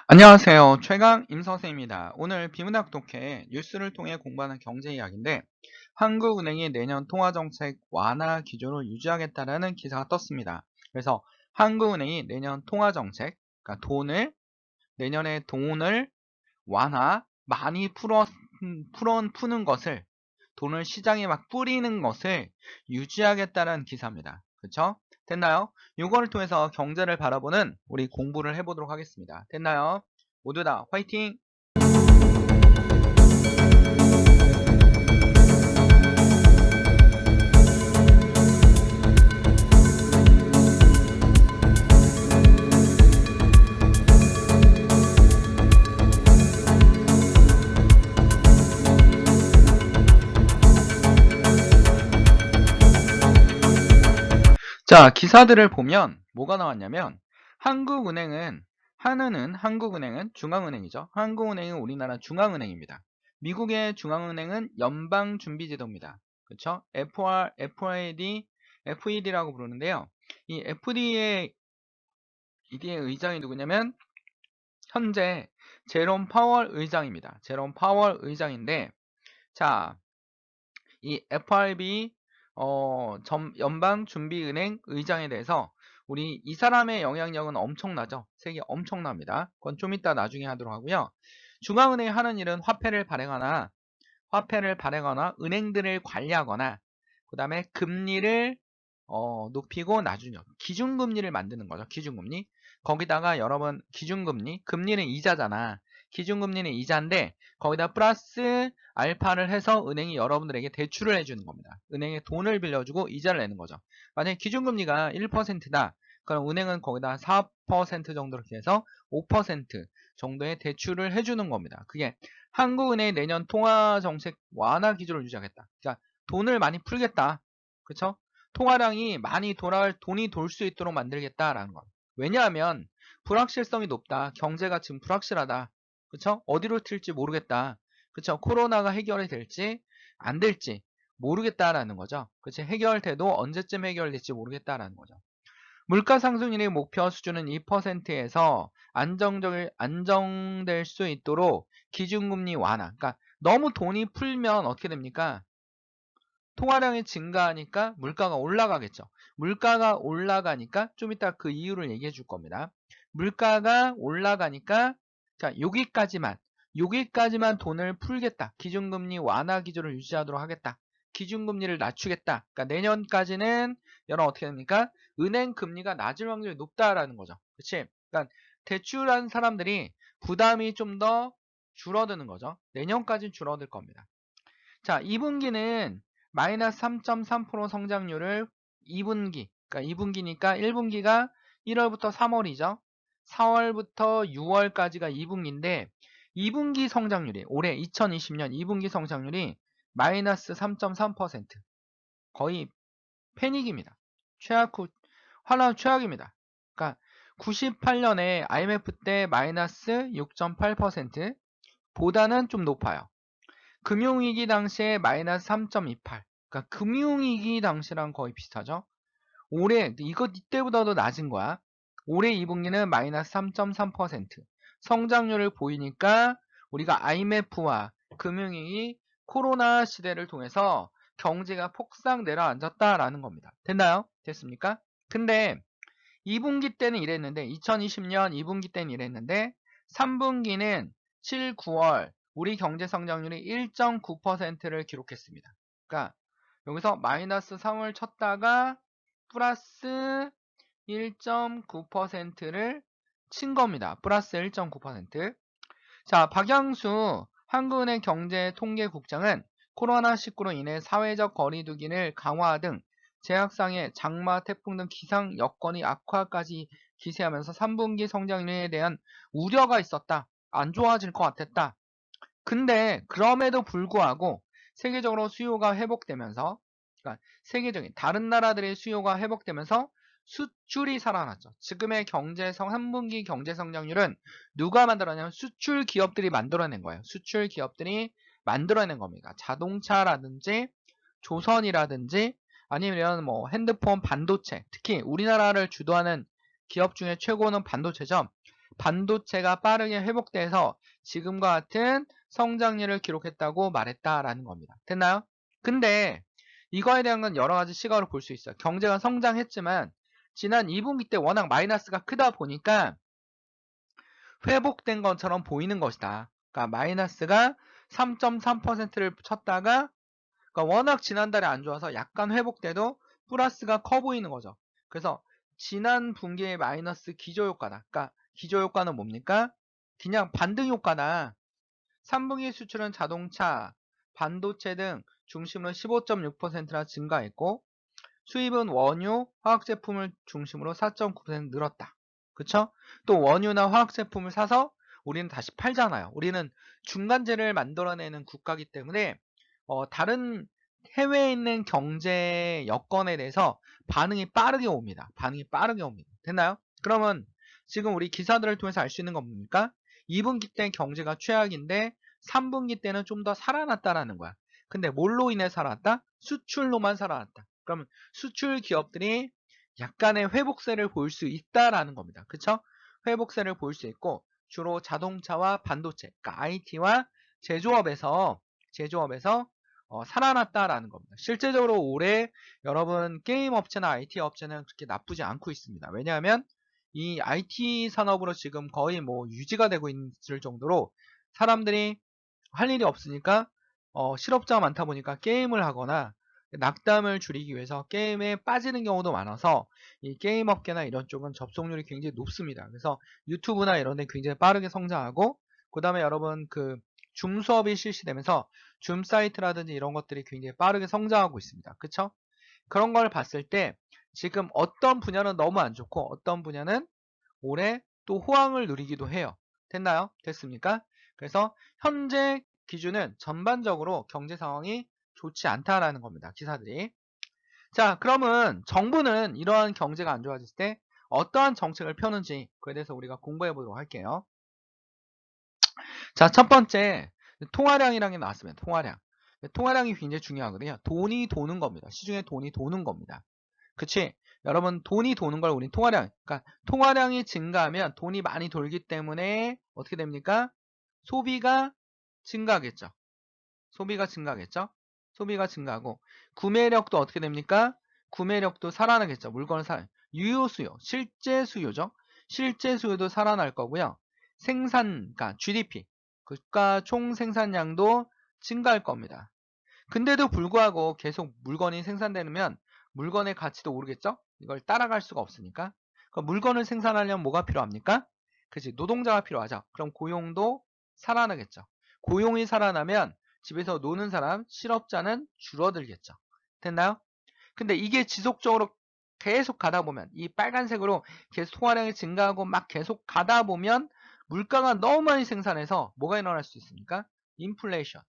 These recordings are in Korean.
안녕하세요. 최강 임선생입니다. 오늘 비문학 독해 뉴스를 통해 공부하는 경제 이야기인데 한국은행이 내년 통화정책 완화 기조를 유지하겠다라는 기사가 떴습니다. 그래서 한국은행이 내년 통화정책, 그러니까 내년에 돈을 많이 푸는 것을, 돈을 시장에 막 뿌리는 것을 유지하겠다는 기사입니다. 그쵸? 됐나요? 이거를 통해서 경제를 바라보는 우리 공부를 해보도록 하겠습니다. 됐나요? 모두 다 화이팅! 자, 기사들을 보면 뭐가 나왔냐면 한국은행은 중앙은행이죠. 한국은행은 우리나라 중앙은행입니다. 미국의 중앙은행은 연방준비제도입니다. 그렇죠? FED라고 부르는데요. 이 FD의 의장이 누구냐면 현재 제롬 파월 의장입니다. 제롬 파월 의장인데, 자, 이 FRB 연방준비은행 의장에 대해서 우리 이 사람의 영향력은 엄청나죠. 세계 엄청납니다. 그건 좀 이따 나중에 하도록 하고요. 중앙은행이 하는 일은 화폐를 발행하거나 은행들을 관리하거나 그 다음에 금리를 높이고 낮추죠. 기준금리를 만드는 거죠. 기준금리. 거기다가 여러분 금리는 이자잖아. 기준금리는 이자인데 거기다 플러스 알파를 해서 은행이 여러분들에게 대출을 해주는 겁니다. 은행에 돈을 빌려주고 이자를 내는 거죠. 만약에 기준금리가 1%다. 그럼 은행은 거기다 4% 정도로 해서 5% 정도의 대출을 해주는 겁니다. 그게 한국은행이 내년 통화정책 완화 기조를 유지하겠다. 그러니까 돈을 많이 풀겠다. 그쵸? 통화량이 많이 돈이 돌 수 있도록 만들겠다라는 거. 왜냐하면 불확실성이 높다. 경제가 지금 불확실하다. 그쵸? 어디로 튈지 모르겠다. 그쵸? 코로나가 해결이 될지 안 될지 모르겠다라는 거죠. 그치? 해결돼도 언제쯤 해결될지 모르겠다라는 거죠. 물가 상승률의 목표 수준은 2%에서 안정될 수 있도록 기준금리 완화. 그러니까 너무 돈이 풀면 어떻게 됩니까? 통화량이 증가하니까 물가가 올라가겠죠. 물가가 올라가니까 좀 이따 그 이유를 얘기해 줄 겁니다. 물가가 올라가니까 자, 여기까지만 돈을 풀겠다. 기준금리 완화 기조를 유지하도록 하겠다. 기준금리를 낮추겠다. 그러니까 내년까지는 여러분 어떻게 됩니까? 은행 금리가 낮을 확률이 높다라는 거죠. 그치? 그러니까 대출한 사람들이 부담이 좀 더 줄어드는 거죠. 내년까지는 줄어들 겁니다. 자, 2분기는 마이너스 3.3% 성장률을 2분기, 그러니까 2분기니까 1분기가 1월부터 3월이죠. 4월부터 6월까지가 2분기인데 2분기 성장률이 올해 2020년 2분기 성장률이 마이너스 3.3%. 거의 패닉입니다. 환란 최악입니다. 그러니까 98년에 IMF 때 마이너스 6.8% 보다는 좀 높아요. 금융위기 당시에 마이너스 3.28. 그러니까 금융위기 당시랑 거의 비슷하죠. 올해 이때보다도 낮은 거야. 올해 2분기는 마이너스 3.3%. 성장률을 보이니까 우리가 IMF와 금융위기 코로나 시대를 통해서 경제가 폭삭 내려앉았다라는 겁니다. 됐나요? 됐습니까? 근데 2분기 때는 이랬는데 2020년 2분기 때는 이랬는데 3분기는 7, 9월 우리 경제 성장률이 1.9%를 기록했습니다. 그러니까 여기서 마이너스 3을 쳤다가 플러스 1.9%를 친 겁니다. 플러스 1.9%. 자, 박양수 한국은행 경제통계국장은 코로나19로 인해 사회적 거리두기를 강화 등 제약상의 장마, 태풍 등 기상 여건이 악화까지 기세하면서 3분기 성장률에 대한 우려가 있었다. 안 좋아질 것 같았다. 근데 그럼에도 불구하고 세계적으로 수요가 회복되면서, 그러니까 세계적인 다른 나라들의 수요가 회복되면서 수출이 살아났죠. 지금의 3분기 경제 성장률은 누가 만들어내냐면 수출 기업들이 만들어낸 거예요. 수출 기업들이 만들어낸 겁니다. 자동차라든지 조선이라든지 아니면 뭐 핸드폰, 반도체, 특히 우리나라를 주도하는 기업 중에 최고는 반도체죠. 반도체가 빠르게 회복돼서 지금과 같은 성장률을 기록했다고 말했다라는 겁니다. 됐나요? 근데 이거에 대한 건 여러 가지 시각으로 볼 수 있어요. 경제가 성장했지만 지난 2분기 때 워낙 마이너스가 크다 보니까 회복된 것처럼 보이는 것이다. 그러니까 마이너스가 3.3%를 쳤다가 그러니까 워낙 지난달에 안 좋아서 약간 회복돼도 플러스가 커 보이는 거죠. 그래서 지난 분기의 마이너스 기저효과다. 그러니까 기저효과는 뭡니까? 그냥 반등 효과다. 3분기 수출은 자동차, 반도체 등 중심으로 15.6%나 증가했고 수입은 원유, 화학제품을 중심으로 4.9% 늘었다. 그쵸? 또 원유나 화학제품을 사서 우리는 다시 팔잖아요. 우리는 중간재를 만들어내는 국가이기 때문에 다른 해외에 있는 경제 여건에 대해서 반응이 빠르게 옵니다. 반응이 빠르게 옵니다. 됐나요? 그러면 지금 우리 기사들을 통해서 알 수 있는 건 뭡니까? 2분기 때 경제가 최악인데 3분기 때는 좀 더 살아났다라는 거야. 근데 뭘로 인해 살아났다? 수출로만 살아났다. 그러면 수출 기업들이 약간의 회복세를 보일 수 있다라는 겁니다. 그쵸? 회복세를 보일 수 있고 주로 자동차와 반도체, 그러니까 IT와 제조업에서 살아났다라는 겁니다. 실제적으로 올해 여러분 게임 업체나 IT 업체는 그렇게 나쁘지 않고 있습니다. 왜냐하면 이 IT 산업으로 지금 거의 뭐 유지가 되고 있을 정도로 사람들이 할 일이 없으니까 실업자가 많다 보니까 게임을 하거나 낙담을 줄이기 위해서 게임에 빠지는 경우도 많아서 이 게임 업계나 이런 쪽은 접속률이 굉장히 높습니다. 그래서 유튜브나 이런 데 굉장히 빠르게 성장하고 그 다음에 여러분 그 줌 수업이 실시되면서 줌 사이트라든지 이런 것들이 굉장히 빠르게 성장하고 있습니다. 그쵸? 그런 걸 봤을 때 지금 어떤 분야는 너무 안 좋고 어떤 분야는 올해 또 호황을 누리기도 해요. 됐나요? 됐습니까? 그래서 현재 기준은 전반적으로 경제 상황이 좋지 않다라는 겁니다. 기사들이. 자, 그러면 정부는 이러한 경제가 안 좋아졌을 때 어떠한 정책을 펴는지 그에 대해서 우리가 공부해 보도록 할게요. 자, 첫 번째 통화량이라는 게 나왔습니다. 통화량. 통화량이 굉장히 중요하거든요. 돈이 도는 겁니다. 시중에 돈이 도는 겁니다. 그치? 여러분 돈이 도는 걸 우린 통화량, 그러니까 통화량이 증가하면 돈이 많이 돌기 때문에 어떻게 됩니까? 소비가 증가하겠죠. 소비가 증가하겠죠. 소비가 증가하고 구매력도 어떻게 됩니까? 구매력도 살아나겠죠. 물건을 유효 수요, 실제 수요죠. 실제 수요도 살아날 거고요. 생산, 그러니까 GDP, 국가 총 생산량도 증가할 겁니다. 근데도 불구하고 계속 물건이 생산되면 물건의 가치도 오르겠죠? 이걸 따라갈 수가 없으니까. 그럼 물건을 생산하려면 뭐가 필요합니까? 그치, 노동자가 필요하죠. 그럼 고용도 살아나겠죠. 고용이 살아나면 집에서 노는 사람, 실업자는 줄어들겠죠. 됐나요? 근데 이게 지속적으로 계속 가다 보면 이 빨간색으로 계속 통화량이 증가하고 막 계속 가다 보면 물가가 너무 많이 생산해서 뭐가 일어날 수 있습니까? 인플레이션.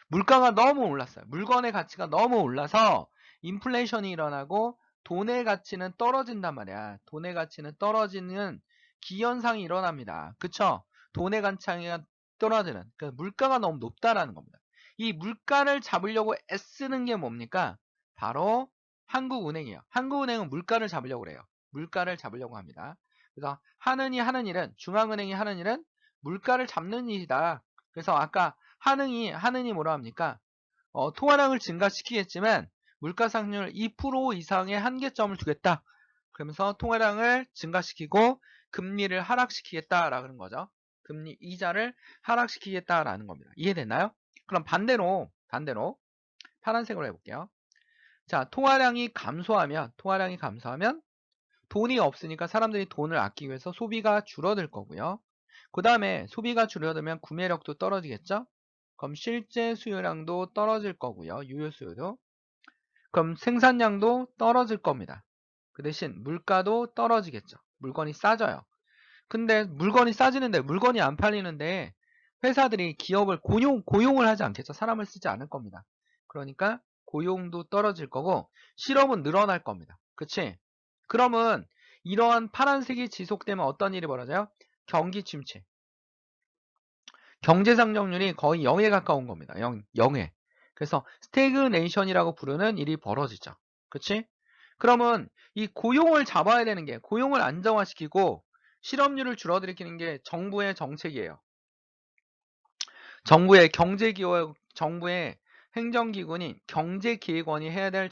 물가가 너무 올랐어요. 물건의 가치가 너무 올라서 인플레이션이 일어나고 돈의 가치는 떨어진단 말이야. 돈의 가치는 떨어지는 기현상이 일어납니다. 그쵸? 돈의 가치가 떨어지는. 그러니까 물가가 너무 높다라는 겁니다. 이 물가를 잡으려고 애쓰는 게 뭡니까? 바로 한국은행이에요. 한국은행은 물가를 잡으려고 그래요. 물가를 잡으려고 합니다. 그래서 하는 일은 중앙은행이 하는 일은 물가를 잡는 일이다. 그래서 아까 하느니 뭐라 합니까? 통화량을 증가시키겠지만 물가상승률 2% 이상의 한계점을 두겠다. 그러면서 통화량을 증가시키고 금리를 하락시키겠다라는 거죠. 금리 이자를 하락시키겠다라는 겁니다. 이해됐나요? 그럼 반대로 파란색으로 해볼게요. 자, 통화량이 감소하면 돈이 없으니까 사람들이 돈을 아끼기 위해서 소비가 줄어들 거고요. 그 다음에 소비가 줄어들면 구매력도 떨어지겠죠? 그럼 실제 수요량도 떨어질 거고요. 유효 수요도. 그럼 생산량도 떨어질 겁니다. 그 대신 물가도 떨어지겠죠. 물건이 싸져요. 근데 물건이 싸지는데 물건이 안 팔리는데 회사들이 기업을 고용을 하지 않겠죠. 사람을 쓰지 않을 겁니다. 그러니까 고용도 떨어질 거고 실업은 늘어날 겁니다. 그치? 그러면 이러한 파란색이 지속되면 어떤 일이 벌어져요? 경기 침체. 경제 성장률이 거의 0에 가까운 겁니다. 0에. 그래서 스태그네이션이라고 부르는 일이 벌어지죠. 그치? 그러면 이 고용을 잡아야 되는 게 고용을 안정화시키고 실업률을 줄어들이는 게 정부의 정책이에요. 정부의 경제기획, 정부의 행정기관인 경제기획원이 해야 될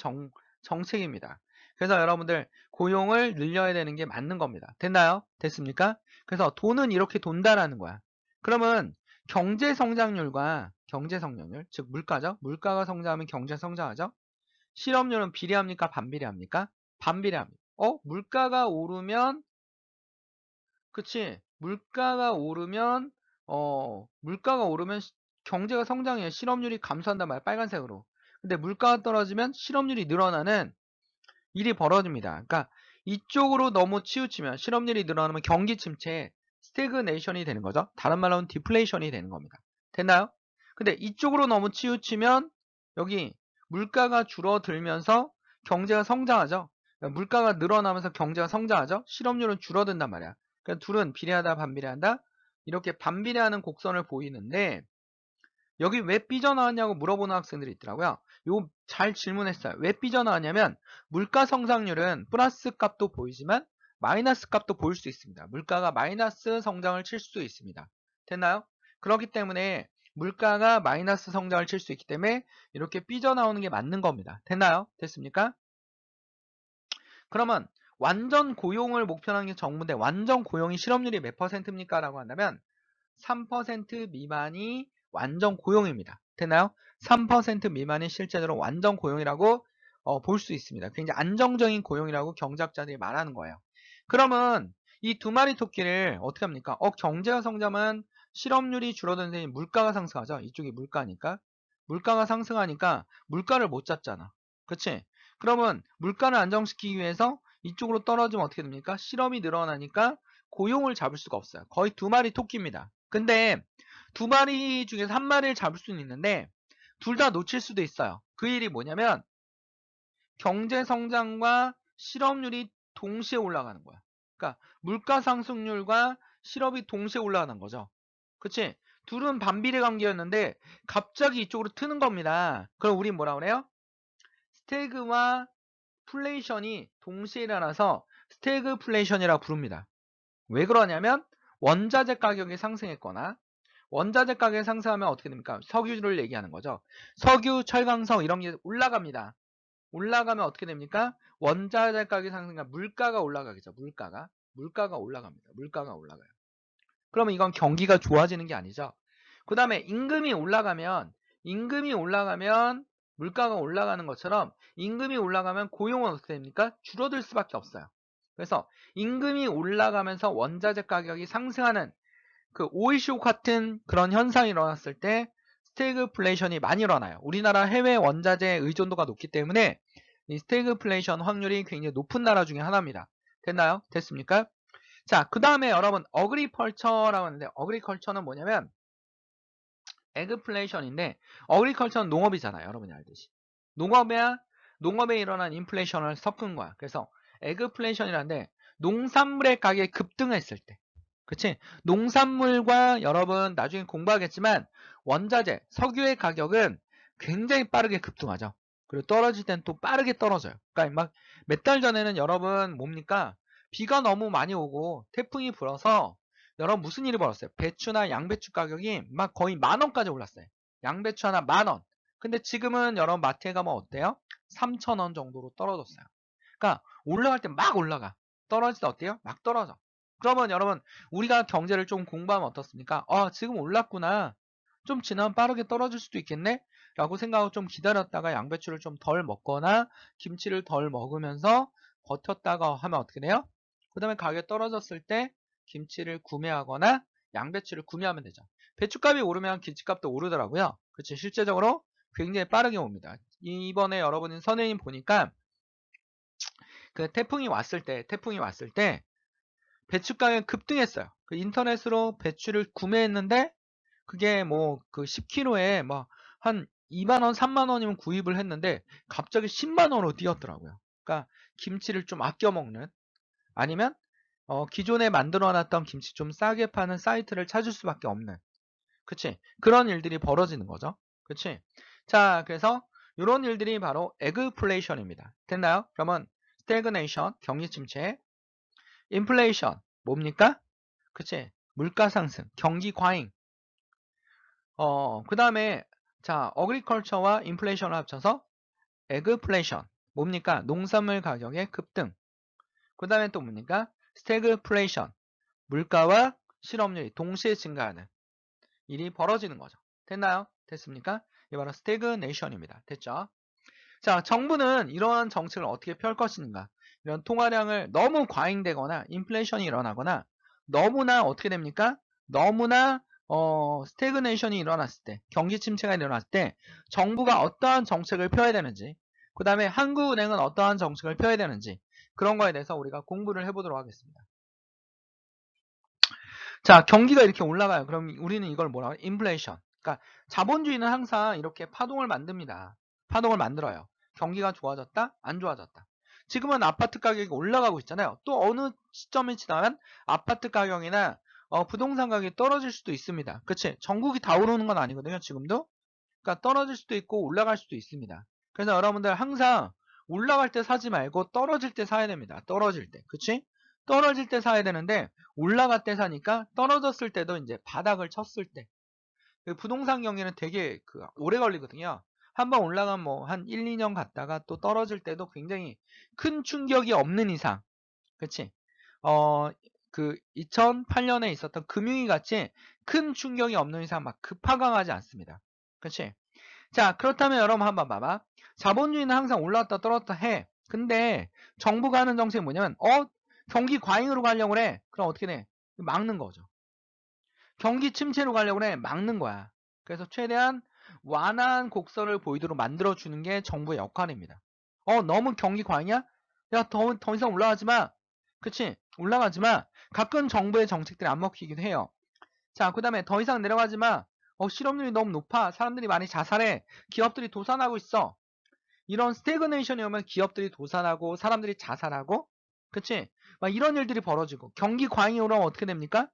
정책입니다. 그래서 여러분들 고용을 늘려야 되는 게 맞는 겁니다. 됐나요? 됐습니까? 그래서 돈은 이렇게 돈다라는 거야. 그러면 경제성장률, 즉 물가죠? 물가가 성장하면 경제 성장하죠? 실업률은 비례합니까? 반비례합니까? 반비례합니다. 물가가 오르면, 그치? 물가가 오르면 경제가 성장해요. 실업률이 감소한단 말이야. 빨간색으로. 근데 물가가 떨어지면 실업률이 늘어나는 일이 벌어집니다. 그러니까 이쪽으로 너무 치우치면 실업률이 늘어나면 경기 침체, 스태그네이션이 되는 거죠. 다른 말로 하면 디플레이션이 되는 겁니다. 됐나요? 근데 이쪽으로 너무 치우치면 여기 물가가 줄어들면서 경제가 성장하죠. 그러니까 물가가 늘어나면서 경제가 성장하죠. 실업률은 줄어든단 말이야. 그러니까 둘은 비례하다 반비례한다. 이렇게 반비례하는 곡선을 보이는데 여기 왜 삐져나왔냐고 물어보는 학생들이 있더라고요. 요 잘 질문했어요. 왜 삐져나왔냐면 물가 성장률은 플러스 값도 보이지만 마이너스 값도 보일 수 있습니다. 물가가 마이너스 성장을 칠 수 있습니다. 됐나요? 그렇기 때문에 물가가 마이너스 성장을 칠 수 있기 때문에 이렇게 삐져나오는 게 맞는 겁니다. 됐나요? 됐습니까? 그러면 완전 고용을 목표로 하는 게 정부인데 완전 고용이 실업률이 몇 %입니까? 라고 한다면 3% 미만이 완전 고용입니다. 됐나요? 3% 미만이 실제로 완전 고용이라고 볼 수 있습니다. 굉장히 안정적인 고용이라고 경제학자들이 말하는 거예요. 그러면 이 두 마리 토끼를 어떻게 합니까? 경제가 성장하면 실업률이 줄어드는데 물가가 상승하죠. 이쪽이 물가니까. 물가가 상승하니까 물가를 못 잡잖아. 그치? 그러면 물가를 안정시키기 위해서 이쪽으로 떨어지면 어떻게 됩니까? 실업이 늘어나니까 고용을 잡을 수가 없어요. 거의 두 마리 토끼입니다. 근데 두 마리 중에서 한 마리를 잡을 수는 있는데 둘 다 놓칠 수도 있어요. 그 일이 뭐냐면 경제 성장과 실업률이 동시에 올라가는 거야. 그러니까 물가 상승률과 실업이 동시에 올라가는 거죠. 그치? 둘은 반비례 관계였는데 갑자기 이쪽으로 트는 겁니다. 그럼 우린 뭐라 그래요? 스태그와 플레이션이 동시에 일어나서 스태그플레이션이라고 부릅니다. 왜 그러냐면 원자재 가격이 상승했거나 원자재 가격이 상승하면 어떻게 됩니까? 석유를 얘기하는 거죠. 석유, 철강석 이런 게 올라갑니다. 올라가면 어떻게 됩니까? 원자재 가격이 상승하면 물가가 올라가겠죠. 물가가 올라갑니다. 물가가 올라가요. 그러면 이건 경기가 좋아지는 게 아니죠. 그 다음에 임금이 올라가면 물가가 올라가는 것처럼 임금이 올라가면 고용은 어떻게 됩니까? 줄어들 수밖에 없어요. 그래서 임금이 올라가면서 원자재 가격이 상승하는 그 오일쇼 같은 그런 현상이 일어났을 때 스태그플레이션이 많이 일어나요. 우리나라 해외 원자재 의존도가 높기 때문에 이 스태그플레이션 확률이 굉장히 높은 나라 중에 하나입니다. 됐나요? 됐습니까? 자, 그 다음에 여러분 어그리컬처라고 하는데 어그리컬처는 뭐냐면 에그플레이션인데 어그리컬처는 농업이잖아요. 여러분이 알듯이. 농업에 일어난 인플레이션을 섞은 거야. 그래서 에그플레이션이라는데 농산물의 가격이 급등했을 때 그치? 농산물과 여러분 나중에 공부하겠지만 원자재, 석유의 가격은 굉장히 빠르게 급등하죠. 그리고 떨어질 땐 또 빠르게 떨어져요. 그러니까 막 몇 달 전에는 여러분 뭡니까? 비가 너무 많이 오고 태풍이 불어서 여러분 무슨 일이 벌었어요? 배추나 양배추 가격이 막 거의 10,000원까지 올랐어요. 양배추 하나 10,000원. 근데 지금은 여러분 마트에 가면 어때요? 3,000원 정도로 떨어졌어요. 그러니까 올라갈 때 막 올라가. 떨어질 때 어때요? 막 떨어져. 그러면 여러분 우리가 경제를 좀 공부하면 어떻습니까? 지금 올랐구나. 좀 지나면 빠르게 떨어질 수도 있겠네? 라고 생각하고 좀 기다렸다가 양배추를 좀 덜 먹거나 김치를 덜 먹으면서 버텼다가 하면 어떻게 돼요? 그 다음에 가격 떨어졌을 때 김치를 구매하거나 양배추를 구매하면 되죠. 배추값이 오르면 김치값도 오르더라고요. 그치? 실제적으로 굉장히 빠르게 옵니다. 이번에 여러분이 선생님 보니까 그 태풍이 왔을 때 배추 가격이 급등했어요. 그 인터넷으로 배추를 구매했는데 그게 뭐 그 10kg에 뭐 한 2만원, 3만원이면 구입을 했는데 갑자기 10만원으로 뛰었더라고요. 그러니까 김치를 좀 아껴 먹는 아니면 기존에 만들어 놨던 김치 좀 싸게 파는 사이트를 찾을 수밖에 없는 그치? 그런 일들이 벌어지는 거죠. 그치? 자, 그래서 이런 일들이 바로 에그플레이션입니다. 됐나요? 그러면 스태그네이션, 경기 침체, 인플레이션, 뭡니까? 그치? 물가 상승, 경기 과잉. 그 다음에 자, 어그리컬처와 인플레이션을 합쳐서 에그플레이션. 뭡니까? 농산물 가격의 급등. 그 다음에 또 뭡니까? 스태그플레이션. 물가와 실업률이 동시에 증가하는 일이 벌어지는 거죠. 됐나요? 됐습니까? 이게 바로 스태그네이션입니다. 됐죠? 자, 정부는 이러한 정책을 어떻게 펼 것인가? 이런 통화량을 너무 과잉되거나 인플레이션이 일어나거나 너무나 어떻게 됩니까? 너무나 스태그네이션이 일어났을 때, 경기 침체가 일어났을 때 정부가 어떠한 정책을 펴야 되는지, 그 다음에 한국은행은 어떠한 정책을 펴야 되는지 그런 거에 대해서 우리가 공부를 해보도록 하겠습니다. 자, 경기가 이렇게 올라가요. 그럼 우리는 이걸 뭐라고 해요? 인플레이션. 그러니까 자본주의는 항상 이렇게 파동을 만듭니다. 파동을 만들어요. 경기가 좋아졌다? 안 좋아졌다. 지금은 아파트 가격이 올라가고 있잖아요. 또 어느 시점이 지나면 아파트 가격이나 부동산 가격이 떨어질 수도 있습니다. 그치? 전국이 다 오르는 건 아니거든요. 지금도. 그러니까 떨어질 수도 있고 올라갈 수도 있습니다. 그래서 여러분들 항상 올라갈 때 사지 말고 떨어질 때 사야 됩니다. 떨어질 때. 그치? 떨어질 때 사야 되는데 올라갈 때 사니까 떨어졌을 때도 이제 바닥을 쳤을 때. 부동산 경기는 되게 오래 걸리거든요. 한번 올라가면 뭐 한 1, 2년 갔다가 또 떨어질 때도 굉장히 큰 충격이 없는 이상. 그치? 2008년에 있었던 금융위 같이 큰 충격이 없는 이상 막 급하강하지 않습니다. 그치? 자, 그렇다면 여러분 한번 봐봐. 자본주의는 항상 올라왔다 떨어졌다 해. 근데 정부가 하는 정책이 뭐냐면 경기 과잉으로 가려고 그래. 그럼 어떻게 돼? 막는 거죠. 경기 침체로 가려고 그래. 막는 거야. 그래서 최대한 완화한 곡선을 보이도록 만들어주는 게 정부의 역할입니다. 너무 경기 과잉이야? 야, 더 이상 올라가지 마. 그치? 올라가지 마. 가끔 정부의 정책들이 안 먹히기도 해요. 자, 그 다음에 더 이상 내려가지 마. 실업률이 너무 높아. 사람들이 많이 자살해. 기업들이 도산하고 있어. 이런 스태그네이션이 오면 기업들이 도산하고 사람들이 자살하고 그치? 막 이런 일들이 벌어지고 경기 과잉이 오면 어떻게 됩니까?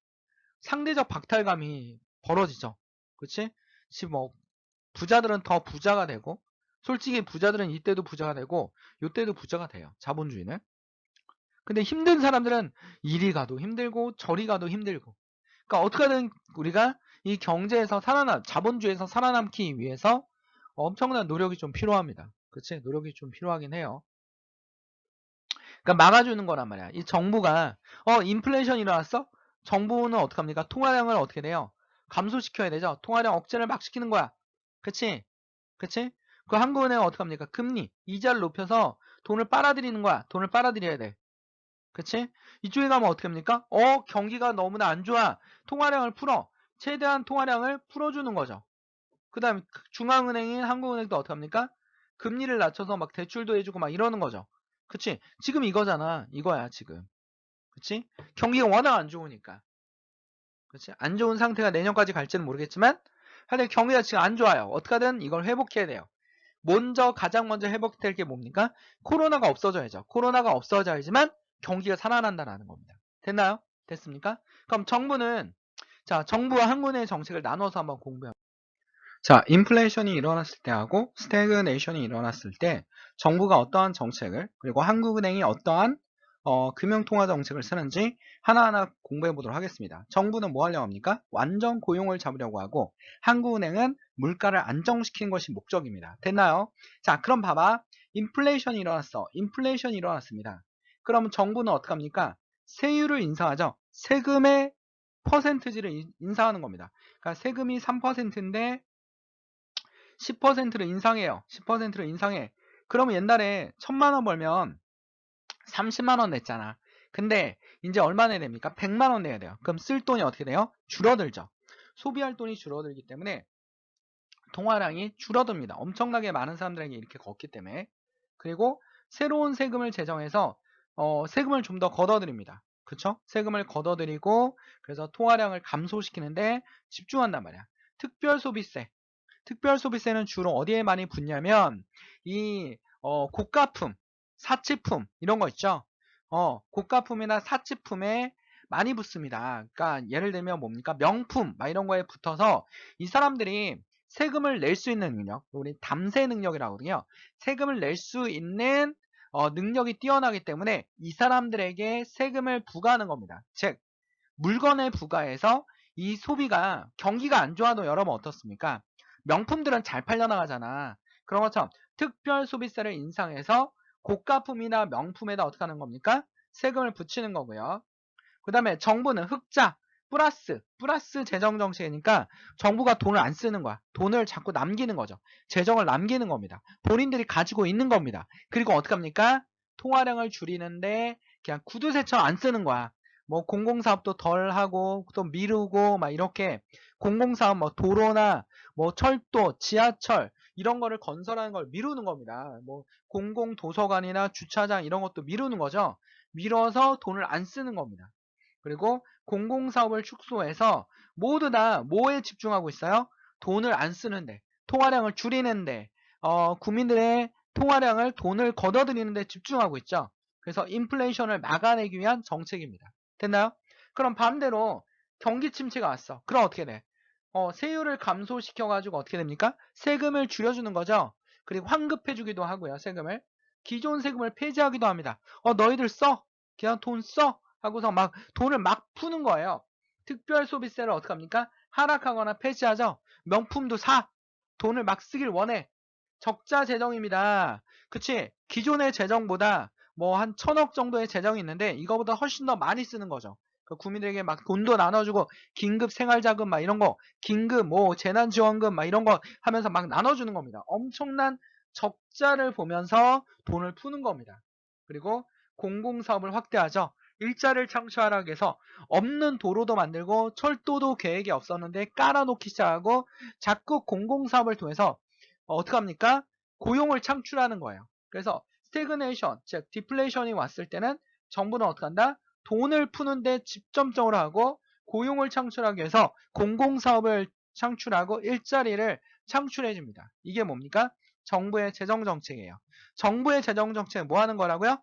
상대적 박탈감이 벌어지죠. 그치? 지금 뭐 부자들은 더 부자가 되고 솔직히 부자들은 이때도 부자가 되고 이때도 부자가 돼요. 자본주의는. 근데 힘든 사람들은 이리 가도 힘들고 저리 가도 힘들고 그러니까 어떻게든 우리가 이 경제에서 자본주의에서 살아남기 위해서 엄청난 노력이 좀 필요합니다. 그치? 노력이 좀 필요하긴 해요. 그러니까 막아주는 거란 말이야. 이 정부가 인플레이션 일어났어? 정부는 어떻게 합니까? 통화량을 어떻게 돼요? 감소시켜야 되죠. 통화량 억제를 막 시키는 거야. 그치? 그치? 그 한국은행은 어떻게 합니까? 금리, 이자를 높여서 돈을 빨아들이는 거야. 돈을 빨아들여야 돼. 그치? 이쪽에 가면 어떻게 합니까? 경기가 너무나 안 좋아. 통화량을 풀어. 최대한 통화량을 풀어주는 거죠. 그 다음에 중앙은행인 한국은행도 어떻게 합니까? 금리를 낮춰서 막 대출도 해주고 막 이러는 거죠. 그치? 지금 이거잖아. 이거야, 지금. 그치? 경기가 워낙 안 좋으니까. 그치? 안 좋은 상태가 내년까지 갈지는 모르겠지만, 하여튼 경기가 지금 안 좋아요. 어떻게든 이걸 회복해야 돼요. 가장 먼저 회복될 게 뭡니까? 코로나가 없어져야죠. 코로나가 없어져야지만 경기가 살아난다는 겁니다. 됐나요? 됐습니까? 그럼 정부와 한국은행의 정책을 나눠서 한번 공부해볼게요. 자, 인플레이션이 일어났을 때하고 스태그네이션이 일어났을 때 정부가 어떠한 정책을 그리고 한국은행이 어떠한 금융통화 정책을 쓰는지 하나하나 공부해 보도록 하겠습니다. 정부는 뭐 하려고 합니까? 완전 고용을 잡으려고 하고 한국은행은 물가를 안정시키는 것이 목적입니다. 됐나요? 자, 그럼 봐봐. 인플레이션이 일어났어. 인플레이션이 일어났습니다. 그럼 정부는 어떻게 합니까? 세율을 인상하죠. 세금의 퍼센트지를 인상하는 겁니다. 그러니까 세금이 3%인데 10%를 인상해요. 10%를 인상해. 그러면 옛날에 1000만 원 벌면 30만 원 냈잖아. 근데 이제 얼마 내야 됩니까? 100만 원 내야 돼요. 그럼 쓸 돈이 어떻게 돼요? 줄어들죠. 소비할 돈이 줄어들기 때문에 통화량이 줄어듭니다. 엄청나게 많은 사람들에게 이렇게 걷기 때문에. 그리고 새로운 세금을 제정해서 세금을 좀 더 걷어들입니다. 그쵸? 세금을 걷어들이고 그래서 통화량을 감소시키는데 집중한단 말이야. 특별소비세. 특별소비세는 주로 어디에 많이 붙냐면 이 고가품, 사치품 이런 거 있죠. 고가품이나 사치품에 많이 붙습니다. 그러니까 예를 들면 뭡니까? 명품 막 이런 거에 붙어서 이 사람들이 세금을 낼 수 있는 능력, 우리 담세 능력이라고 하거든요. 세금을 낼 수 있는 능력이 뛰어나기 때문에 이 사람들에게 세금을 부과하는 겁니다. 즉 물건에 부과해서 이 소비가 경기가 안 좋아도 여러분 어떻습니까? 명품들은 잘 팔려나가잖아. 그런 것처럼 특별 소비세를 인상해서 고가품이나 명품에다 어떻게 하는 겁니까? 세금을 붙이는 거고요. 그 다음에 정부는 흑자, 플러스 재정 정책이니까 정부가 돈을 안 쓰는 거야. 돈을 자꾸 남기는 거죠. 재정을 남기는 겁니다. 본인들이 가지고 있는 겁니다. 그리고 어떻게 합니까? 통화량을 줄이는데 그냥 구두쇠처럼 안 쓰는 거야. 뭐 공공사업도 덜 하고 또 미루고 막 이렇게 공공사업 뭐 도로나 뭐 철도, 지하철 이런 거를 건설하는 걸 미루는 겁니다. 뭐 공공도서관이나 주차장 이런 것도 미루는 거죠. 미뤄서 돈을 안 쓰는 겁니다. 그리고 공공사업을 축소해서 모두 다 뭐에 집중하고 있어요? 돈을 안 쓰는데, 통화량을 줄이는데, 국민들의 통화량을 돈을 걷어들이는데 집중하고 있죠. 그래서 인플레이션을 막아내기 위한 정책입니다. 됐나요? 그럼 반대로 경기 침체가 왔어. 그럼 어떻게 돼? 세율을 감소시켜가지고 어떻게 됩니까? 세금을 줄여주는 거죠. 그리고 환급해주기도 하고요, 세금을. 기존 세금을 폐지하기도 합니다. 너희들 써. 그냥 돈 써. 하고서 막 돈을 막 푸는 거예요. 특별 소비세를 어떻게 합니까? 하락하거나 폐지하죠. 명품도 사. 돈을 막 쓰길 원해. 적자 재정입니다. 그치? 기존의 재정보다 뭐 한 1,000억 정도의 재정이 있는데 이거보다 훨씬 더 많이 쓰는 거죠. 국민들에게 막 돈도 나눠주고 긴급 생활자금 막 이런 거, 긴급 뭐 재난지원금 막 이런 거 하면서 막 나눠주는 겁니다. 엄청난 적자를 보면서 돈을 푸는 겁니다. 그리고 공공사업을 확대하죠. 일자리를 창출하기 위해서 없는 도로도 만들고 철도도 계획이 없었는데 깔아놓기 시작하고 자꾸 공공사업을 통해서 어떻게 합니까? 고용을 창출하는 거예요. 그래서 스태그네이션, 즉 디플레이션이 왔을 때는 정부는 어떻게 한다? 돈을 푸는데 집중적으로 하고 고용을 창출하기 위해서 공공사업을 창출하고 일자리를 창출해 줍니다. 이게 뭡니까? 정부의 재정정책이에요. 정부의 재정정책은 뭐 하는 거라고요?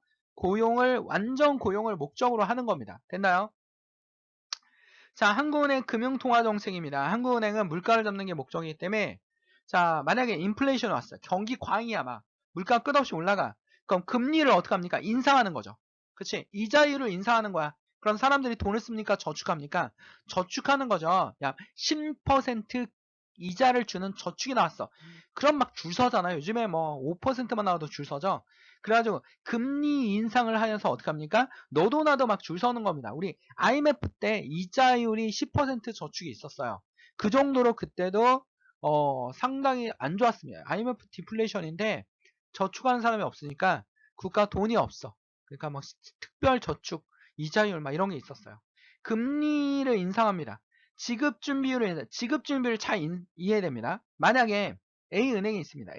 완전 고용을 목적으로 하는 겁니다. 됐나요? 자, 한국은행 금융통화정책입니다. 한국은행은 물가를 잡는 게 목적이기 때문에 자, 만약에 인플레이션이 왔어요. 경기 광이야 막. 물가 끝없이 올라가. 그럼 금리를 어떻게 합니까? 인상하는 거죠. 그치? 이자율을 인상하는 거야. 그럼 사람들이 돈을 씁니까? 저축합니까? 저축하는 거죠. 야, 10% 이자를 주는 저축이 나왔어. 그럼 막 줄 서잖아요. 요즘에 뭐 5%만 나와도 줄 서죠. 그래가지고 금리 인상을 하여서 어떻게 합니까? 너도 나도 막 줄 서는 겁니다. 우리 IMF 때 이자율이 10% 저축이 있었어요. 그 정도로 그때도 상당히 안 좋았습니다. IMF 디플레이션인데 저축하는 사람이 없으니까 국가 돈이 없어. 그러니까 뭐 특별 저축, 이자율 막 이런 게 있었어요. 금리를 인상합니다. 지급준비율을 잘 이해해야 됩니다. 만약에 A은행이 있습니다.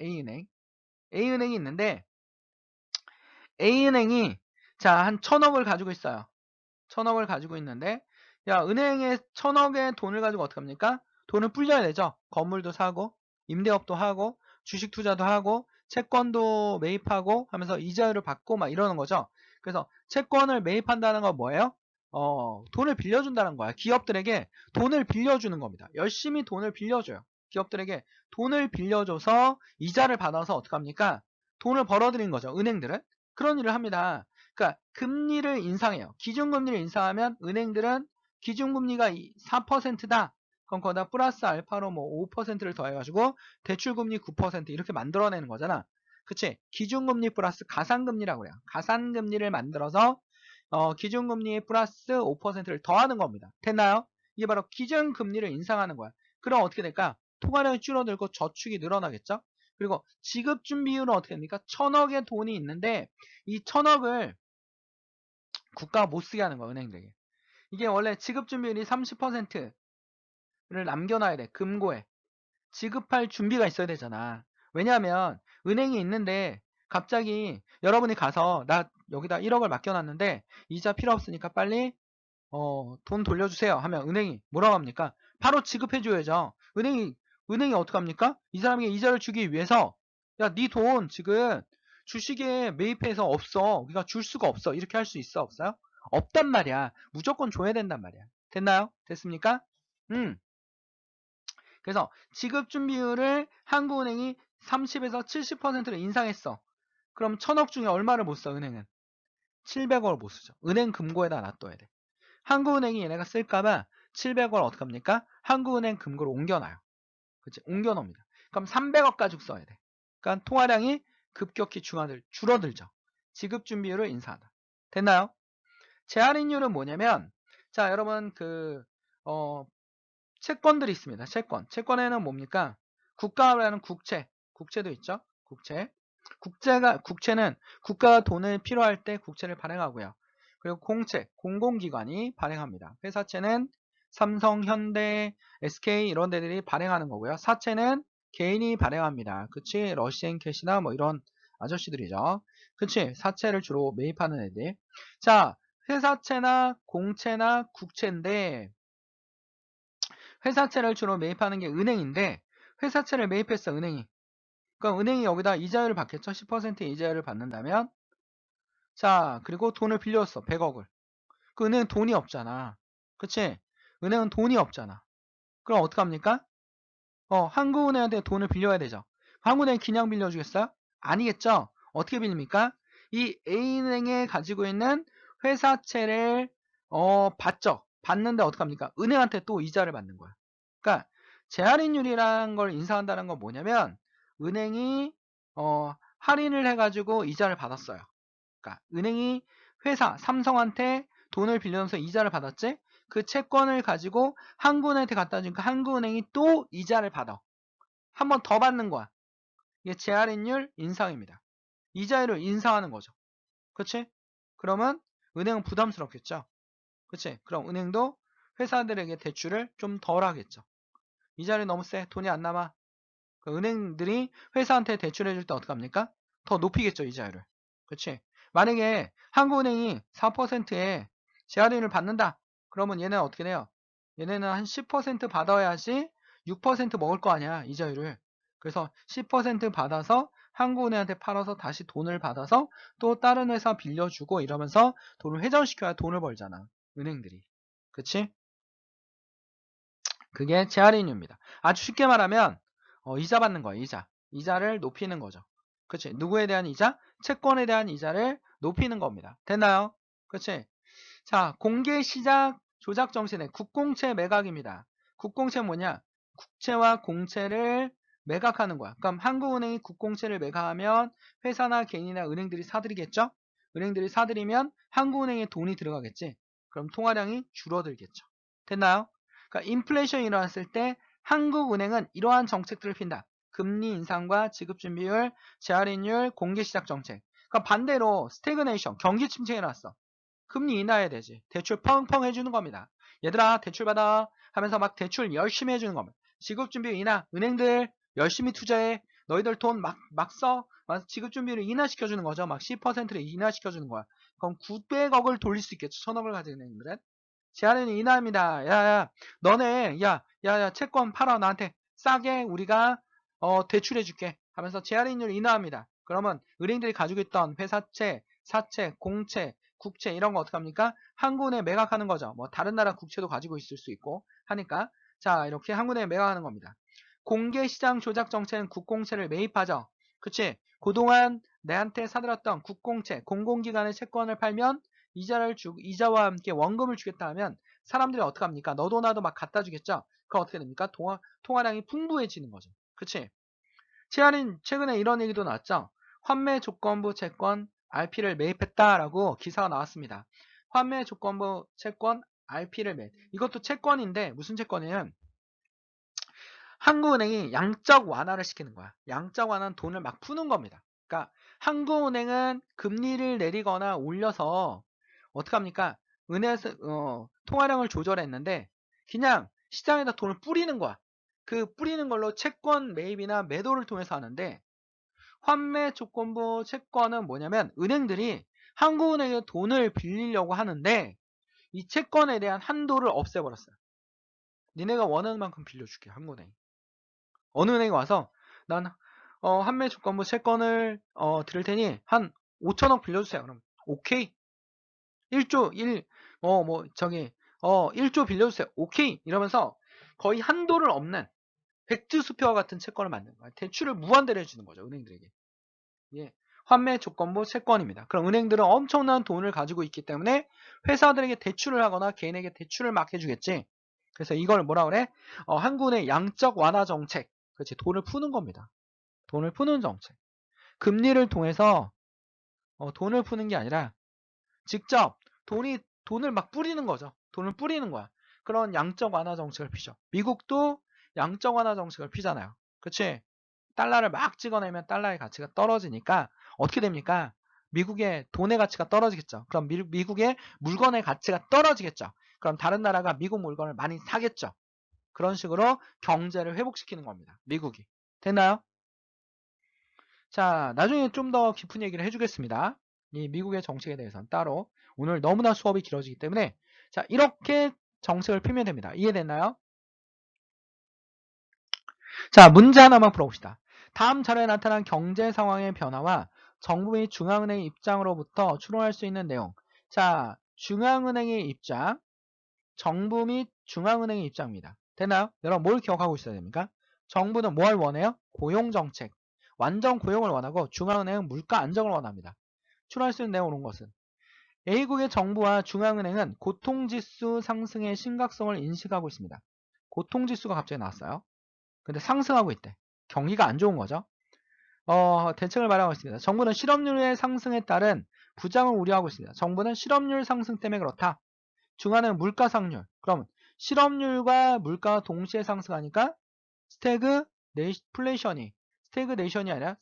A은행이 있는데 A은행이 자, 한 1,000억을 가지고 있어요. 1,000억을 가지고 있는데 야, 은행에 1,000억의 돈을 가지고 어떻게 합니까? 돈을 불려야 되죠. 건물도 사고 임대업도 하고 주식 투자도 하고 채권도 매입하고 하면서 이자율을 받고 막 이러는 거죠. 그래서 채권을 매입한다는 건 뭐예요? 돈을 빌려준다는 거야. 기업들에게 돈을 빌려주는 겁니다. 열심히 돈을 빌려줘요. 기업들에게 돈을 빌려줘서 이자를 받아서 어떻게 합니까? 돈을 벌어들이는 거죠. 은행들은. 그런 일을 합니다. 그러니까 금리를 인상해요. 기준금리를 인상하면 은행들은 기준금리가 4%다. 그럼 거기다 플러스 알파로 뭐 5%를 더해가지고 대출금리 9% 이렇게 만들어내는 거잖아. 그치? 기준금리 플러스 가산금리라고 그래요. 가산금리를 만들어서 기준금리 플러스 5%를 더하는 겁니다. 됐나요? 이게 바로 기준금리를 인상하는 거야. 그럼 어떻게 될까? 통화량이 줄어들고 저축이 늘어나겠죠? 그리고 지급준비율은 어떻게 됩니까? 1,000억의 돈이 있는데 이 1,000억을 국가가 못 쓰게 하는 거야, 은행들에게. 이게 원래 지급준비율이 30%를 남겨놔야 돼, 금고에. 지급할 준비가 있어야 되잖아. 왜냐하면 은행이 있는데 갑자기 여러분이 가서 나 여기다 1억을 맡겨놨는데 이자 필요 없으니까 빨리 돈 돌려주세요 하면 은행이 뭐라고 합니까? 바로 지급해줘야죠. 은행이 어떡합니까? 이 사람에게 이자를 주기 위해서 야, 네 돈 지금 주식에 매입해서 없어. 우리가 줄 수가 없어. 이렇게 할 수 있어? 없어요? 없단 말이야. 무조건 줘야 된단 말이야. 됐나요? 됐습니까? 그래서 지급준비율을 한국은행이 30에서 70%를 인상했어. 그럼 1000억 중에 얼마를 못 써, 은행은? 700억을 못 쓰죠. 은행 금고에다 놔둬야 돼. 한국은행이 얘네가 쓸까봐 700억을 어떡합니까? 한국은행 금고로 옮겨놔요. 그치? 옮겨놓습니다. 그럼 300억 가지고 써야 돼. 그러니까 통화량이 급격히 줄어들죠. 지급준비율을 인상한다. 됐나요? 재할인율은 뭐냐면, 자, 여러분, 채권들이 있습니다. 채권에는 뭡니까? 국가라는 국채도 있죠. 국채는 국가가 돈을 필요할 때 국채를 발행하고요. 그리고 공공기관이 발행합니다. 회사채는 삼성, 현대, SK 이런 데들이 발행하는 거고요. 사채는 개인이 발행합니다. 그치? 러시앤캐시나 뭐 이런 아저씨들이죠. 그치? 사채를 주로 매입하는 애들. 자, 회사채나 공채나 국채인데, 회사채를 주로 매입하는 게 은행인데, 회사채를 매입했어, 은행이. 그럼 은행이 여기다 이자율을 받겠죠? 10%의 이자율을 받는다면, 자, 그리고 돈을 빌렸어, 100억을. 그 은행은 돈이 없잖아. 그치? 은행은 돈이 없잖아. 그럼 어떡합니까? 한국은행한테 돈을 빌려야 되죠. 한국은행이 그냥 빌려주겠어요? 아니겠죠? 어떻게 빌립니까? 이 A은행에 가지고 있는 회사채를 받죠. 받는데 어떡합니까? 은행한테 또 이자를 받는 거야. 그러니까 재할인율이라는 걸 인상한다는 건 뭐냐면 은행이 할인을 해가지고 이자를 받았어요. 그러니까 은행이 회사 삼성한테 돈을 빌려서 이자를 받았지? 그 채권을 가지고 한국은행한테 갖다 주니까 한국은행이 또 이자를 받아. 한 번 더 받는 거야. 이게 재할인율 인상입니다. 이자율을 인상하는 거죠. 그치? 그러면 은행은 부담스럽겠죠. 그치? 그럼 은행도 회사들에게 대출을 좀 덜 하겠죠. 이자율이 너무 세. 돈이 안 남아. 은행들이 회사한테 대출해줄 때 어떡합니까? 더 높이겠죠, 이자율을. 그치? 만약에 한국은행이 4%에 재할인을 받는다. 그러면 얘는 어떻게 돼요? 얘네는 한 10% 받아야지 6% 먹을 거 아니야, 이자율을. 그래서 10% 받아서 한국은행한테 팔아서 다시 돈을 받아서 또 다른 회사 빌려주고 이러면서 돈을 회전시켜야 돈을 벌잖아, 은행들이. 그치? 그게 재할인율입니다. 아주 쉽게 말하면 이자 받는 거예요. 이자를 높이는 거죠. 그치? 누구에 대한 이자? 채권에 대한 이자를 높이는 겁니다. 됐나요? 그치? 자, 공개시장 조작 정신의 국공채 매각입니다. 국공채 뭐냐? 국채와 공채를 매각하는 거야. 그럼 한국은행이 국공채를 매각하면 회사나 개인이나 은행들이 사들이겠죠? 은행들이 사들이면 한국은행에 돈이 들어가겠지? 그럼 통화량이 줄어들겠죠. 됐나요? 그러니까 인플레이션이 일어났을 때 한국은행은 이러한 정책들을 핀다. 금리 인상과 지급준비율, 재할인율, 공개시작 정책. 그러니까 반대로 스태그네이션, 경기 침체가 일어났어. 금리 인하해야 되지. 대출 펑펑 해주는 겁니다. 얘들아 대출 받아 하면서 막 대출 열심히 해주는 겁니다. 지급준비 인하. 은행들 열심히 투자해. 너희들 돈 막 써. 지급준비를 인하시켜주는 거죠. 막 10%를 인하시켜주는 거야. 그럼 900억을 돌릴 수 있겠죠. 1000억을 가진 은행들은. 제한은 인하입니다. 야야 너네 야야야 채권 팔아 나한테 싸게 우리가 대출해 줄게 하면서 제한인율 인하합니다. 그러면 은행들이 가지고 있던 회사채, 사채, 공채, 국채 이런 거 어떡합니까? 한국은행에 매각하는 거죠. 뭐 다른 나라 국채도 가지고 있을 수 있고 하니까 자 이렇게 한국은행에 매각하는 겁니다. 공개시장 조작 정책은 국공채를 매입하죠. 그치? 그동안 내한테 사들었던 국공채, 공공기관의 채권을 팔면 이자와 함께 원금을 주겠다 하면 사람들이 어떡합니까? 너도 나도 막 갖다 주겠죠? 그럼 어떻게 됩니까? 통화량이 풍부해지는 거죠. 그치? 최근에 이런 얘기도 나왔죠? 환매 조건부 채권 RP를 매입했다라고 기사가 나왔습니다. 환매 조건부 채권 RP를 매입. 이것도 채권인데 무슨 채권이에요? 한국은행이 양적 완화를 시키는 거야. 양적 완화는 돈을 막 푸는 겁니다. 그러니까 한국은행은 금리를 내리거나 올려서 어떡합니까? 은행에서 통화량을 조절했는데 그냥 시장에다 돈을 뿌리는 거야. 그 뿌리는 걸로 채권 매입이나 매도를 통해서 하는데 환매 조건부 채권은 뭐냐면 은행들이 한국은행에 돈을 빌리려고 하는데 이 채권에 대한 한도를 없애버렸어요. 니네가 원하는 만큼 빌려줄게 한국은행이. 어느 은행이 와서 난 환매 조건부 채권을 드릴 테니 한 5천억 빌려주세요. 그럼 오케이. 1조 1조 빌려주세요. 오케이. 이러면서 거의 한도를 없는 백지수표와 같은 채권을 만드는 거야. 대출을 무한대로 해주는 거죠. 은행들에게. 예. 환매 조건부 채권입니다. 그럼 은행들은 엄청난 돈을 가지고 있기 때문에 회사들에게 대출을 하거나 개인에게 대출을 막 해주겠지. 그래서 이걸 뭐라 그래? 한국의 양적 완화 정책. 그렇지. 돈을 푸는 겁니다. 돈을 푸는 정책. 금리를 통해서 돈을 푸는 게 아니라 직접 돈을 막 뿌리는 거죠. 돈을 뿌리는 거야. 그런 양적 완화 정책을 피죠. 미국도 양적 완화 정책을 피잖아요. 그치? 달러를 막 찍어내면 달러의 가치가 떨어지니까 어떻게 됩니까? 미국의 돈의 가치가 떨어지겠죠. 그럼 미국의 물건의 가치가 떨어지겠죠. 그럼 다른 나라가 미국 물건을 많이 사겠죠. 그런 식으로 경제를 회복시키는 겁니다. 미국이. 됐나요? 자, 나중에 좀 더 깊은 얘기를 해주겠습니다. 이 미국의 정책에 대해서는 따로. 오늘 너무나 수업이 길어지기 때문에 자, 이렇게 정책을 피면 됩니다. 이해됐나요? 자, 문제 하나만 풀어봅시다. 다음 자료에 나타난 경제 상황의 변화와 정부 및 중앙은행의 입장으로부터 추론할 수 있는 내용. 자, 중앙은행의 입장, 정부 및 중앙은행의 입장입니다. 됐나요? 여러분 뭘 기억하고 있어야 됩니까? 정부는 뭘 원해요? 고용정책. 완전 고용을 원하고 중앙은행은 물가 안정을 원합니다. 추론할 수 있는 내용은 것은 A국의 정부와 중앙은행은 고통지수 상승의 심각성을 인식하고 있습니다. 고통지수가 갑자기 나왔어요. 근데 상승하고 있대. 경기가 안 좋은 거죠. 대책을 마련하고 있습니다. 정부는 실업률의 상승에 따른 부담을 우려하고 있습니다. 정부는 실업률 상승 때문에 그렇다. 중앙은행은 물가 상률. 그럼 실업률과 물가가 동시에 상승하니까 스태그네이션이 아니라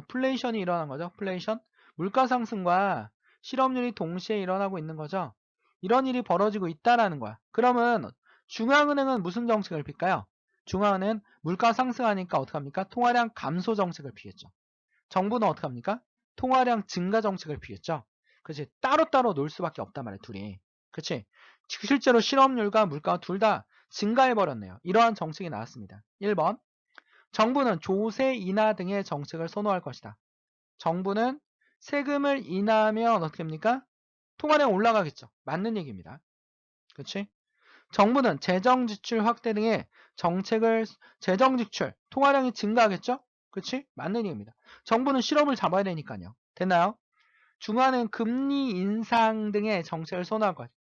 플레이션이 일어난 거죠. 플레이션. 물가 상승과 실업률이 동시에 일어나고 있는 거죠. 이런 일이 벌어지고 있다라는 거야. 그러면 중앙은행은 무슨 정책을 필까요? 중앙은행은 물가 상승하니까 어떡합니까? 통화량 감소 정책을 피겠죠. 정부는 어떡합니까? 통화량 증가 정책을 피겠죠. 그렇지. 따로따로 놀 수밖에 없단 말이에요. 둘이. 그렇지. 실제로 실업률과 물가가 둘 다 증가해버렸네요. 이러한 정책이 나왔습니다. 1번. 정부는 조세 인하 등의 정책을 선호할 것이다. 정부는 세금을 인하하면 어떻게 합니까? 통화량 올라가겠죠. 맞는 얘기입니다. 그렇지? 정부는 재정 지출 확대 등의 재정 지출, 통화량이 증가하겠죠? 그렇지? 맞는 얘기입니다. 정부는 실업을 잡아야 되니까요. 됐나요? 중앙은행 금리 인상 등의 정책을 선호할 것이다.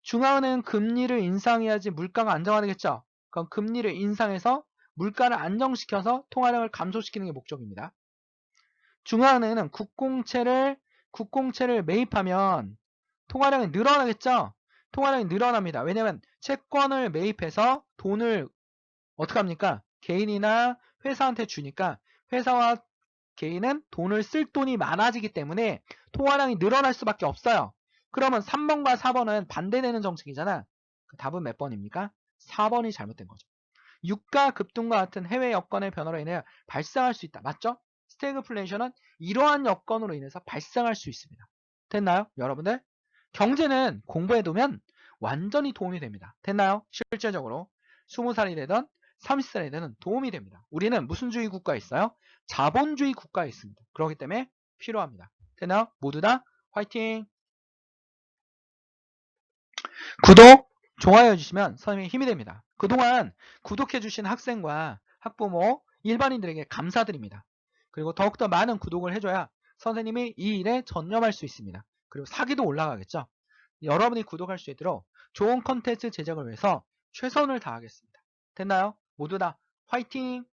중앙은행은 금리를 인상해야지 물가가 안정화되겠죠? 그럼 금리를 인상해서 물가를 안정시켜서 통화량을 감소시키는 게 목적입니다. 중앙은행은 국공채를 매입하면 통화량이 늘어나겠죠? 통화량이 늘어납니다. 왜냐하면 채권을 매입해서 돈을 어떻게 합니까? 개인이나 회사한테 주니까 회사와 개인은 돈을 쓸 돈이 많아지기 때문에 통화량이 늘어날 수밖에 없어요. 그러면 3번과 4번은 반대되는 정책이잖아. 그 답은 몇 번입니까? 4번이 잘못된 거죠. 유가 급등과 같은 해외 여건의 변화로 인해 발생할 수 있다. 맞죠? 스태그플레이션은 이러한 여건으로 인해서 발생할 수 있습니다. 됐나요? 여러분들? 경제는 공부해두면 완전히 도움이 됩니다. 됐나요? 실제적으로 20살이 되든 30살이 되든 도움이 됩니다. 우리는 무슨 주의 국가에 있어요? 자본주의 국가에 있습니다. 그렇기 때문에 필요합니다. 됐나요? 모두 다 화이팅! 구독, 좋아요 해주시면 선생님이 힘이 됩니다. 그동안 구독해주신 학생과 학부모, 일반인들에게 감사드립니다. 그리고 더욱더 많은 구독을 해줘야 선생님이 이 일에 전념할 수 있습니다. 그리고 사기도 올라가겠죠. 여러분이 구독할 수 있도록 좋은 컨텐츠 제작을 위해서 최선을 다하겠습니다. 됐나요? 모두 다 화이팅!